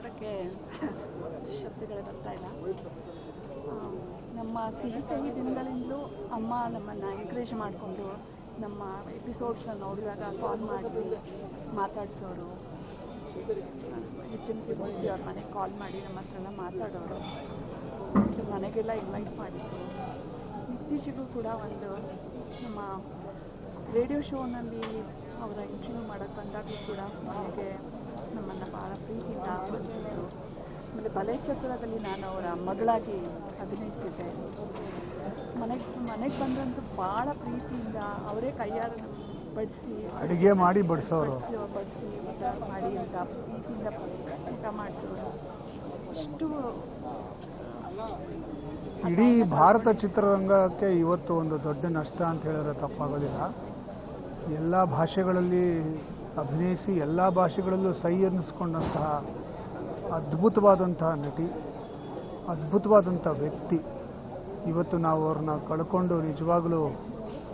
ಮಾತಾಡೋಕ್ಕೆ ಶಬ್ದಗಳೇ ಬರ್ತಾ ಇಲ್ಲ. ನಮ್ಮ ಸಿಹಿ ದಿನಗಳಿಂದಲೂ ಅಮ್ಮ ನಮ್ಮನ್ನು ಎಂಕರೇಜ್ ಮಾಡಿಕೊಂಡು ನಮ್ಮ ಎಪಿಸೋಡ್ಸ್ನ ನೋಡಿದಾಗ ಕಾಲ್ ಮಾಡಿ ಮಾತಾಡಿಸೋರು, HMK ಮೂರ್ತಿ ಅವ್ರ ಮನೆಗೆ ಕಾಲ್ ಮಾಡಿ ನಮ್ಮ ಹತ್ರ ಎಲ್ಲ ಮಾತಾಡೋರು, ಮನೆಗೆಲ್ಲ ಇನ್ವೈಟ್ ಮಾಡಿದ್ರು. ಇತ್ತೀಚೆಗೂ ಕೂಡ ಒಂದು ನಮ್ಮ ರೇಡಿಯೋ ಶೋನಲ್ಲಿ ಅವರ ಇಂಟರ್ವ್ಯೂ ಮಾಡೋಕ್ಕೆ ಬಂದಾಗಲೂ ಕೂಡ ನನಗೆ ನಮ್ಮನ್ನು ಭಾಳ ಪ್ರೀತಿಯಿಂದ ಆಹ್ವಾನಿಸಿದ್ರು. ಆಮೇಲೆ ಬಲೆ ಚತುರದಲ್ಲಿ ನಾನು ಅವರ ಮಗಳಾಗಿ ಅಭಿನಯಿಸಿದ್ದೆ. ಮನೆಗೆ ಬಂದಂತೂ ಭಾಳ ಪ್ರೀತಿಯಿಂದ ಅವರೇ ಕೈಯಾರ ಬಡಿಸಿ ಅಡುಗೆ ಮಾಡಿ ಬಡಿಸೋರು, ಬಡಿಸಿ ಊಟ ಮಾಡಿ ಅಂತ ಪ್ರೀತಿಯಿಂದ ಊಟ ಮಾಡಿಸೋರು. ಇಷ್ಟು ಇಡೀ ಭಾರತ ಚಿತ್ರರಂಗಕ್ಕೆ ಇವತ್ತು ಒಂದು ದೊಡ್ಡ ನಷ್ಟ ಅಂತ ಹೇಳಿದ್ರೆ ತಪ್ಪಾಗೋದಿಲ್ಲ. ಎಲ್ಲ ಭಾಷೆಗಳಲ್ಲಿ ಅಭಿನಯಿಸಿ ಎಲ್ಲ ಭಾಷೆಗಳಲ್ಲೂ ಸೈ ಅನ್ನಿಸ್ಕೊಂಡಂತಹ ಅದ್ಭುತವಾದಂತಹ ನಟಿ, ಅದ್ಭುತವಾದಂಥ ವ್ಯಕ್ತಿ. ಇವತ್ತು ನಾವು ಅವ್ರನ್ನ ಕಳ್ಕೊಂಡು ನಿಜವಾಗಲೂ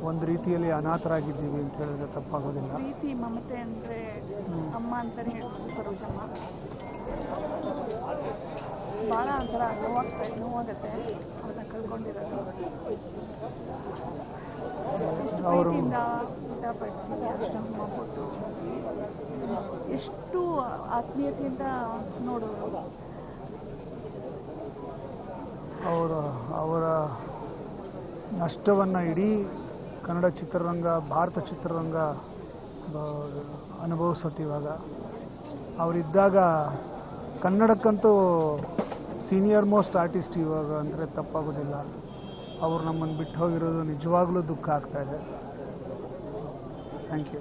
ಒಂದು ರೀತಿಯಲ್ಲಿ ಅನಾಥರಾಗಿದ್ದೀವಿ ಅಂತ ಹೇಳಿದ್ರೆ ತಪ್ಪಾಗೋದಿಲ್ಲ. ಪ್ರೀತಿ ಮಮತೆ ಅಂದರೆ ಅಮ್ಮ ಅಂತಲೇ ಹೇಳ್ಬೋದು ಸರೋಜಮ್ಮ. ಭಾಳ ಒಂಥರ ನೋವಾಗುತ್ತೆ ಅವ್ರನ್ನ ಕಳ್ಕೊಂಡಿರೋದು. ಅವರು ಪ್ರೀತಿಯಿಂದ ಊಟ ಬಡಿಸಿ ಅಷ್ಟಮ್ಮ ಕೊಟ್ಟು ಎಷ್ಟು ಆತ್ಮೀಯತೆಯಿಂದ ನೋಡೋರು. ಅವರ ನಷ್ಟವನ್ನು ಇಡೀ ಕನ್ನಡ ಚಿತ್ರರಂಗ, ಭಾರತ ಚಿತ್ರರಂಗ ಅನುಭವಿಸುತ್ತೆ ಇವಾಗ. ಅವರಿದ್ದಾಗ ಕನ್ನಡಕ್ಕಂತೂ ಸೀನಿಯರ್ ಮೋಸ್ಟ್ ಆರ್ಟಿಸ್ಟ್ ಇವಾಗ ಅಂದರೆ ತಪ್ಪಾಗೋದಿಲ್ಲ. ಅವರು ನಮ್ಮನ್ನು ಬಿಟ್ಟು ಹೋಗಿರೋದು ನಿಜವಾಗ್ಲೂ ದುಃಖ ಆಗ್ತಾ ಇದೆ. Thank you.